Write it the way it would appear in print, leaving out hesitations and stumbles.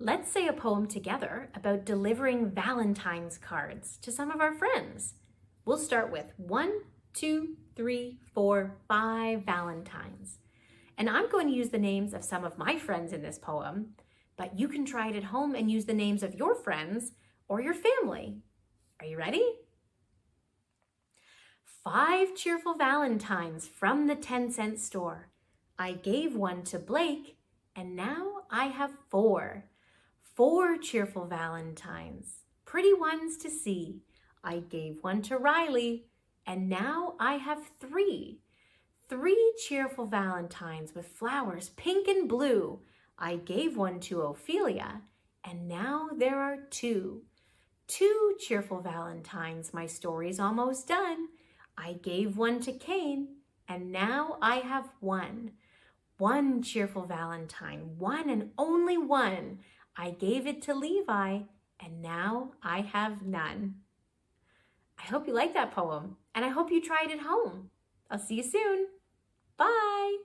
Let's say a poem together about delivering Valentine's cards to some of our friends. We'll start with 1, 2, 3, 4, 5 Valentines. And I'm going to use the names of some of my friends in this poem, but you can try it at home and use the names of your friends or your family. Are you ready? 5 cheerful Valentines from the 10-cent store. I gave one to Blake, and now I have 4. 4 cheerful Valentines, pretty ones to see. I gave one to Riley, and now I have 3. 3 cheerful Valentines with flowers pink and blue. I gave one to Ophelia, and now there are 2. 2 cheerful Valentines, my story's almost done. I gave one to Cain, and now I have 1. 1 cheerful Valentine, one and only one. I gave it to Levi, and now I have none. I hope you like that poem, and I hope you try it at home. I'll see you soon. Bye.